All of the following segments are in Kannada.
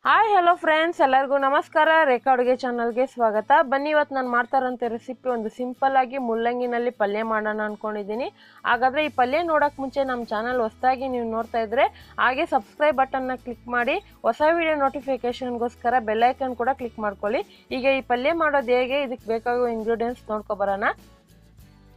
ಹಾಯ್ ಹಲೋ ಫ್ರೆಂಡ್ಸ್, ಎಲ್ಲರಿಗೂ ನಮಸ್ಕಾರ. ರೇಖಾ ಅಡುಗೆ ಚಾನಲ್ಗೆ ಸ್ವಾಗತ. ಬನ್ನಿ, ಇವತ್ತು ನಾನು ಮಾಡ್ತಾ ಇರೋಂಥ ರೆಸಿಪಿ ಒಂದು ಸಿಂಪಲ್ ಆಗಿ ಮುಲ್ಲಂಗಿನಲ್ಲಿ ಪಲ್ಯ ಮಾಡೋಣ ಅಂದ್ಕೊಂಡಿದ್ದೀನಿ. ಹಾಗಾದರೆ ಈ ಪಲ್ಯ ನೋಡೋಕ್ಕೆ ಮುಂಚೆ ನಮ್ಮ ಚಾನಲ್ ಹೊಸದಾಗಿ ನೀವು ನೋಡ್ತಾ ಇದ್ದರೆ ಹಾಗೆ ಸಬ್ಸ್ಕ್ರೈಬ್ ಬಟನ್ನ ಕ್ಲಿಕ್ ಮಾಡಿ, ಹೊಸ ವಿಡಿಯೋ ನೋಟಿಫಿಕೇಷನ್ಗೋಸ್ಕರ ಬೆಲ್ಲೈಕನ್ ಕೂಡ ಕ್ಲಿಕ್ ಮಾಡ್ಕೊಳ್ಳಿ. ಈಗ ಈ ಪಲ್ಯ ಮಾಡೋದು ಹೇಗೆ, ಇದಕ್ಕೆ ಬೇಕಾಗುವ ಇಂಗ್ರೀಡಿಯೆಂಟ್ಸ್ ನೋಡ್ಕೊಬರೋಣ.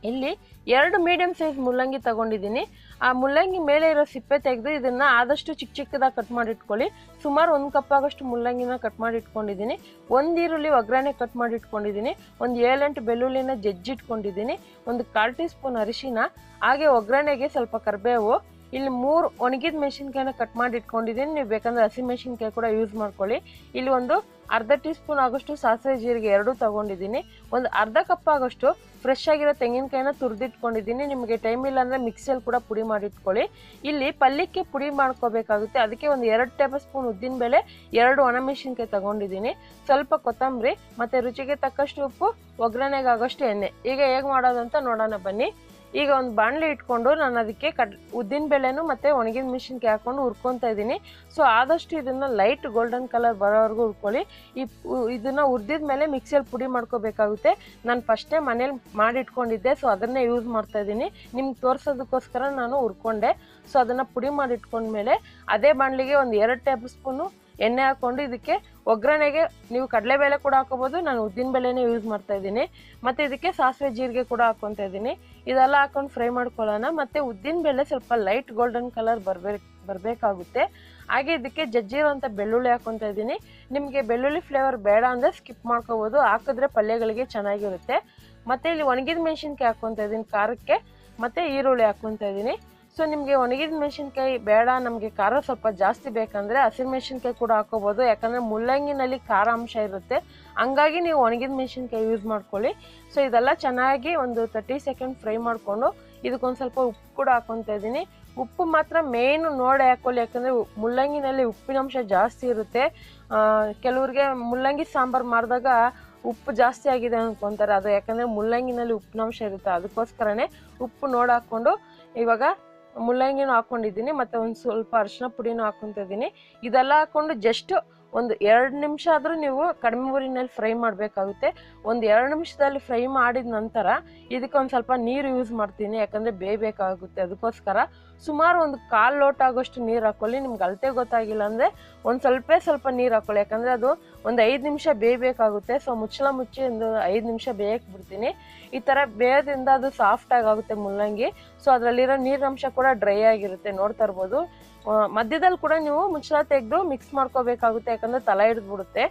ಇಲ್ಲಿ 2 ಮೀಡಿಯಂ ಸೈಜ್ ಮುಲ್ಲಂಗಿ ತಗೊಂಡಿದ್ದೀನಿ. ಆ ಮುಲ್ಲಂಗಿ ಮೇಲೆ ಇರೋ ಸಿಪ್ಪೆ ತೆಗೆದು ಇದನ್ನು ಆದಷ್ಟು ಚಿಕ್ಕ ಚಿಕ್ಕದಾಗಿ ಕಟ್ ಮಾಡಿ ಇಟ್ಕೊಳ್ಳಿ. ಸುಮಾರು 1 ಕಪ್ ಆಗೋಷ್ಟು ಮುಲ್ಲಂಗಿನ ಕಟ್ ಮಾಡಿ ಇಟ್ಕೊಂಡಿದ್ದೀನಿ. 1 ಈರುಳ್ಳಿ ಒಗ್ಗರಣೆ ಕಟ್ ಮಾಡಿ ಇಟ್ಕೊಂಡಿದ್ದೀನಿ. ಒಂದು 7-8 ಬೆಳ್ಳುಳ್ಳಿನ ಜಜ್ಜಿಟ್ಕೊಂಡಿದ್ದೀನಿ. ಒಂದು 1/4 ಟೀ ಸ್ಪೂನ್ ಅರಿಶಿನ, ಹಾಗೆ ಒಗ್ಗರಣೆಗೆ ಸ್ವಲ್ಪ ಕರಿಬೇವು. ಇಲ್ಲಿ 3 ಒಣಗಿದ ಮೆಣಸಿನ್ಕಾಯಿನ ಕಟ್ ಮಾಡಿ ಇಟ್ಕೊಂಡಿದ್ದೀನಿ. ನೀವು ಬೇಕಂದ್ರೆ ಹಸಿ ಮೆಣಸಿನ್ಕಾಯಿ ಕೂಡ ಯೂಸ್ ಮಾಡ್ಕೊಳ್ಳಿ. ಇಲ್ಲಿ ಒಂದು ಅರ್ಧ ಟೀ ಸ್ಪೂನ್ ಆಗೋಷ್ಟು ಸಾಸಿವೆ ಜೀರಿಗೆ 2 ತಗೊಂಡಿದ್ದೀನಿ. ಒಂದು ಅರ್ಧ ಕಪ್ ಆಗೋಷ್ಟು ಫ್ರೆಶ್ ಆಗಿರೋ ತೆಂಗಿನಕಾಯಿನ ತುರಿದಿಟ್ಕೊಂಡಿದ್ದೀನಿ. ನಿಮಗೆ ಟೈಮ್ ಇಲ್ಲ ಅಂದರೆ ಮಿಕ್ಸಿಯಲ್ಲಿ ಕೂಡ ಪುಡಿ ಮಾಡಿಟ್ಕೊಳ್ಳಿ. ಇಲ್ಲಿ ಪಲ್ಯಕ್ಕೆ ಪುಡಿ ಮಾಡ್ಕೋಬೇಕಾಗುತ್ತೆ. ಅದಕ್ಕೆ ಒಂದು 2 ಟೇಬಲ್ ಸ್ಪೂನ್ ಉದ್ದಿನಬೇಳೆ, 2 ಒಣಮೆಣಸಿನ್ಕಾಯಿ ತಗೊಂಡಿದ್ದೀನಿ, ಸ್ವಲ್ಪ ಕೊತ್ತಂಬರಿ ಮತ್ತು ರುಚಿಗೆ ತಕ್ಕಷ್ಟು ಉಪ್ಪು, ಒಗ್ಗರಣೆಗೆ ಆಗೋಷ್ಟು ಎಣ್ಣೆ. ಈಗ ಹೇಗೆ ಮಾಡೋದು ಅಂತ ನೋಡೋಣ ಬನ್ನಿ. ಈಗ ಒಂದು ಬಾಣಲಿ ಇಟ್ಕೊಂಡು ನಾನು ಅದಕ್ಕೆ ಉದ್ದಿನಬೇಳೆನೂ ಮತ್ತು ಒಣಗಿದ ಮೆಣಸಿನ್ಕಾಯಿ ಹಾಕ್ಕೊಂಡು ಹುರ್ಕೊತಾ ಇದ್ದೀನಿ. ಸೊ ಆದಷ್ಟು ಇದನ್ನು ಲೈಟ್ ಗೋಲ್ಡನ್ ಕಲರ್ ಬರೋವರೆಗೂ ಹುರ್ಕೊಳ್ಳಿ. ಇದನ್ನು ಹುರಿದಿದ ಮೇಲೆ ಮಿಕ್ಸಿಯಲ್ಲಿ ಪುಡಿ ಮಾಡ್ಕೋಬೇಕಾಗುತ್ತೆ. ನಾನು ಫಸ್ಟೇ ಮನೇಲಿ ಮಾಡಿಟ್ಕೊಂಡಿದ್ದೆ, ಸೊ ಅದನ್ನೇ ಯೂಸ್ ಮಾಡ್ತಾ ಇದ್ದೀನಿ. ನಿಮ್ಗೆ ತೋರಿಸೋದಕ್ಕೋಸ್ಕರ ನಾನು ಹುರ್ಕೊಂಡೆ. ಸೊ ಅದನ್ನು ಪುಡಿ ಮಾಡಿಟ್ಕೊಂಡ್ಮೇಲೆ ಅದೇ ಬಾಣಲಿಗೆ ಒಂದು 2 ಟೇಬಲ್ ಸ್ಪೂನು ಎಣ್ಣೆ ಹಾಕ್ಕೊಂಡು ಇದಕ್ಕೆ ಒಗ್ಗರಣೆಗೆ ನೀವು ಕಡಲೆಬೇಳೆ ಕೂಡ ಹಾಕೋಬೋದು. ನಾನು ಉದ್ದಿನಬೇಳೆನೇ ಯೂಸ್ ಮಾಡ್ತಾ ಇದ್ದೀನಿ. ಮತ್ತು ಇದಕ್ಕೆ ಸಾಸಿವೆ ಜೀರಿಗೆ ಕೂಡ ಹಾಕ್ಕೊತಾ ಇದ್ದೀನಿ. ಇದೆಲ್ಲ ಹಾಕೊಂಡು ಫ್ರೈ ಮಾಡ್ಕೊಳ್ಳೋಣ. ಮತ್ತು ಉದ್ದಿನಬೇಳೆ ಸ್ವಲ್ಪ ಲೈಟ್ ಗೋಲ್ಡನ್ ಕಲರ್ ಬರಬೇಕಾಗುತ್ತೆ. ಹಾಗೆ ಇದಕ್ಕೆ ಜಜ್ಜಿರೋಂಥ ಬೆಳ್ಳುಳ್ಳಿ ಹಾಕ್ಕೊತಾ ಇದ್ದೀನಿ. ನಿಮಗೆ ಬೆಳ್ಳುಳ್ಳಿ ಫ್ಲೇವರ್ ಬೇಡ ಅಂದರೆ ಸ್ಕಿಪ್ ಮಾಡ್ಕೋಬೋದು, ಹಾಕಿದ್ರೆ ಪಲ್ಯಗಳಿಗೆ ಚೆನ್ನಾಗಿರುತ್ತೆ. ಮತ್ತು ಇಲ್ಲಿ ಒಣಗಿದ ಮೆಣಸಿನ್ಕಾಯಿ ಹಾಕ್ಕೊತಾ ಇದ್ದೀನಿ ಖಾರಕ್ಕೆ, ಮತ್ತು ಈರುಳ್ಳಿ ಹಾಕ್ಕೊತಾ ಇದ್ದೀನಿ. ಸೊ ನಿಮಗೆ ಒಣಗಿದ ಮೆಣಸಿನ್ಕಾಯಿ ಬೇಡ, ನಮಗೆ ಖಾರ ಸ್ವಲ್ಪ ಜಾಸ್ತಿ ಬೇಕಂದರೆ ಹಸಿರು ಮೆಣಸಿನ್ಕಾಯಿ ಕೂಡ ಹಾಕೋಬೋದು. ಯಾಕಂದರೆ ಮುಲ್ಲಂಗಿನಲ್ಲಿ ಖಾರ ಅಂಶ ಇರುತ್ತೆ, ಹಂಗಾಗಿ ನೀವು ಒಣಗಿದ ಮೆಣಸಿನ್ಕಾಯಿ ಯೂಸ್ ಮಾಡ್ಕೊಳ್ಳಿ. ಸೊ ಇದೆಲ್ಲ ಚೆನ್ನಾಗಿ ಒಂದು 30 ಸೆಕೆಂಡ್ ಫ್ರೈ ಮಾಡಿಕೊಂಡು ಇದಕ್ಕೊಂದು ಸ್ವಲ್ಪ ಉಪ್ಪು ಕೂಡ ಹಾಕ್ಕೊತಾ ಇದ್ದೀನಿ. ಉಪ್ಪು ಮಾತ್ರ ಮೇಯ್ನು ನೋಡಿ ಹಾಕ್ಕೊಳ್ಳಿ, ಯಾಕಂದರೆ ಮುಲ್ಲಂಗಿನಲ್ಲಿ ಉಪ್ಪಿನಂಶ ಜಾಸ್ತಿ ಇರುತ್ತೆ. ಕೆಲವ್ರಿಗೆ ಮುಲ್ಲಂಗಿ ಸಾಂಬಾರು ಮಾಡಿದಾಗ ಉಪ್ಪು ಜಾಸ್ತಿ ಆಗಿದೆ ಅಂದ್ಕೊತಾರೆ. ಅದು ಯಾಕಂದರೆ ಮುಲ್ಲಂಗಿನಲ್ಲಿ ಉಪ್ಪಿನಂಶ ಇರುತ್ತೆ, ಅದಕ್ಕೋಸ್ಕರನೇ ಉಪ್ಪು ನೋಡಿ ಹಾಕ್ಕೊಂಡು ಇವಾಗ ಮುಲ್ಲಂಗಿನೂ ಹಾಕ್ಕೊಂಡಿದ್ದೀನಿ. ಮತ್ತು ಒಂದು ಸ್ವಲ್ಪ ಅರಿಶಿನ ಪುಡಿನೂ ಹಾಕ್ಕೊತಾ ಇದ್ದೀನಿ. ಇದೆಲ್ಲ ಹಾಕ್ಕೊಂಡು ಜಸ್ಟ್ ಒಂದು 2 ನಿಮಿಷ ಆದರೂ ನೀವು ಕಡಿಮೆ ಊರಿನಲ್ಲಿ ಫ್ರೈ ಮಾಡಬೇಕಾಗುತ್ತೆ. ಒಂದು 2 ನಿಮಿಷದಲ್ಲಿ ಫ್ರೈ ಮಾಡಿದ ನಂತರ ಇದಕ್ಕೆ ಒಂದು ಸ್ವಲ್ಪ ನೀರು ಯೂಸ್ ಮಾಡ್ತೀನಿ, ಯಾಕಂದರೆ ಬೇಯಬೇಕಾಗುತ್ತೆ. ಅದಕ್ಕೋಸ್ಕರ ಸುಮಾರು ಒಂದು 1/4 ಲೋಟ ಆಗೋಷ್ಟು ನೀರು ಹಾಕ್ಕೊಳ್ಳಿ. ನಿಮ್ಗೆ ಅಳತೆ ಗೊತ್ತಾಗಿಲ್ಲ ಅಂದರೆ ಒಂದು ಸ್ವಲ್ಪ ನೀರು ಹಾಕ್ಕೊಳ್ಳಿ, ಯಾಕಂದರೆ ಅದು ಒಂದು 5 ನಿಮಿಷ ಬೇಯಬೇಕಾಗುತ್ತೆ. ಸೊ ಮುಚ್ಚಳ ಮುಚ್ಚಿ ಒಂದು 5 ನಿಮಿಷ ಬೇಯಕ್ಕೆ ಬಿಡ್ತೀನಿ. ಈ ಥರ ಬೇಯೋದ್ರಿಂದ ಅದು ಸಾಫ್ಟಾಗಿ ಆಗುತ್ತೆ ಮುಲ್ಲಂಗಿ. ಸೊ ಅದರಲ್ಲಿರೋ ನೀರಿನಂಶ ಕೂಡ ಡ್ರೈ ಆಗಿರುತ್ತೆ, ನೋಡ್ತಾ ಇರ್ಬೋದು. ಮಧ್ಯದಲ್ಲಿ ಕೂಡ ನೀವು ಮುಚ್ಚಳ ತೆಗೆದು ಮಿಕ್ಸ್ ಮಾಡ್ಕೋಬೇಕಾಗುತ್ತೆ, ಯಾಕಂದರೆ ತಲೆ ಹಿಡಿದ್ಬಿಡುತ್ತೆ.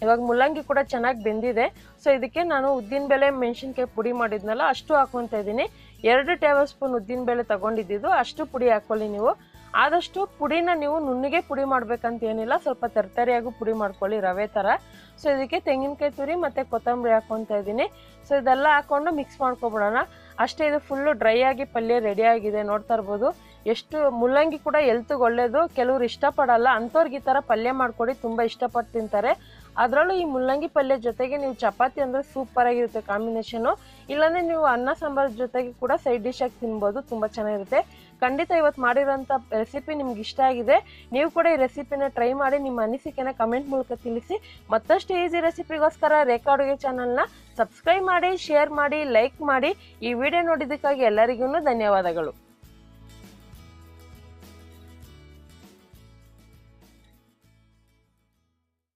ಇವಾಗ ಮುಲ್ಲಂಗಿ ಕೂಡ ಚೆನ್ನಾಗಿ ಬೆಂದಿದೆ. ಸೊ ಇದಕ್ಕೆ ನಾನು ಉದ್ದಿನಬೇಳೆ ಮೆಣಸಿನ್ಕಾಯಿ ಪುಡಿ ಮಾಡಿದ್ನಲ್ಲ ಅಷ್ಟು ಹಾಕ್ಕೊತಾ ಇದ್ದೀನಿ. 2 ಟೇಬಲ್ ಸ್ಪೂನ್ ಉದ್ದಿನಬೇಳೆ ತಗೊಂಡಿದ್ದು ಅಷ್ಟು ಪುಡಿ ಹಾಕ್ಕೊಳ್ಳಿ. ನೀವು ಆದಷ್ಟು ಪುಡಿನ ನೀವು ನುಣ್ಣಗೆ ಪುಡಿ ಮಾಡ್ಬೇಕಂತ ಏನಿಲ್ಲ, ಸ್ವಲ್ಪ ತರಕಾರಿಯಾಗೂ ಪುಡಿ ಮಾಡ್ಕೊಳ್ಳಿ, ರವೆ ಥರ. ಸೊ ಇದಕ್ಕೆ ತೆಂಗಿನಕಾಯಿ ತುರಿ ಮತ್ತು ಕೊತ್ತಂಬರಿ ಹಾಕ್ಕೊತಾ ಇದ್ದೀನಿ. ಸೊ ಇದೆಲ್ಲ ಹಾಕ್ಕೊಂಡು ಮಿಕ್ಸ್ ಮಾಡ್ಕೊಬಿಡೋಣ. ಅಷ್ಟೇ, ಇದು ಫುಲ್ಲು ಡ್ರೈ ಆಗಿ ಪಲ್ಯ ರೆಡಿ ಆಗಿದೆ, ನೋಡ್ತಾ ಇರ್ಬೋದು. ಎಷ್ಟು ಮುಲ್ಲಂಗಿ ಕೂಡ ಹೆಲ್ತ್ಗೆ ಒಳ್ಳೆಯದು. ಕೆಲವ್ರು ಇಷ್ಟಪಡಲ್ಲ, ಅಂಥವ್ರಿಗೆ ಈ ಥರ ಪಲ್ಯ ಮಾಡಿಕೊಡಿ, ತುಂಬ ಇಷ್ಟಪಟ್ಟು ತಿಂತಾರೆ. ಅದರಲ್ಲೂ ಈ ಮುಲ್ಲಂಗಿ ಪಲ್ಯ ಜೊತೆಗೆ ನೀವು ಚಪಾತಿ ಅಂದರೆ ಸೂಪರಾಗಿರುತ್ತೆ ಕಾಂಬಿನೇಷನು. ಇಲ್ಲಾಂದರೆ ನೀವು ಅನ್ನ ಸಾಂಬಾರು ಜೊತೆಗೆ ಕೂಡ ಸೈಡ್ ಡಿಶಾಗಿ ತಿನ್ಬೋದು, ತುಂಬ ಚೆನ್ನಾಗಿರುತ್ತೆ. ಖಂಡಿತ ಇವತ್ತು ಮಾಡಿರೋಂಥ ರೆಸಿಪಿ ನಿಮ್ಗೆ ಇಷ್ಟ ಆಗಿದೆ. ನೀವು ಕೂಡ ಈ ರೆಸಿಪಿನ ಟ್ರೈ ಮಾಡಿ ನಿಮ್ಮ ಅನಿಸಿಕೆನ ಕಮೆಂಟ್ ಮೂಲಕ ತಿಳಿಸಿ. ಮತ್ತಷ್ಟು ಈಸಿ ರೆಸಿಪಿಗೋಸ್ಕರ ರೇಖಾ ಅಡುಗೆ ಚಾನಲ್ನ ಸಬ್ಸ್ಕ್ರೈಬ್ ಮಾಡಿ, ಶೇರ್ ಮಾಡಿ, ಲೈಕ್ ಮಾಡಿ. ಈ ವಿಡಿಯೋ ನೋಡಿದ್ದಕ್ಕಾಗಿ ಎಲ್ಲರಿಗೂ ಧನ್ಯವಾದಗಳು.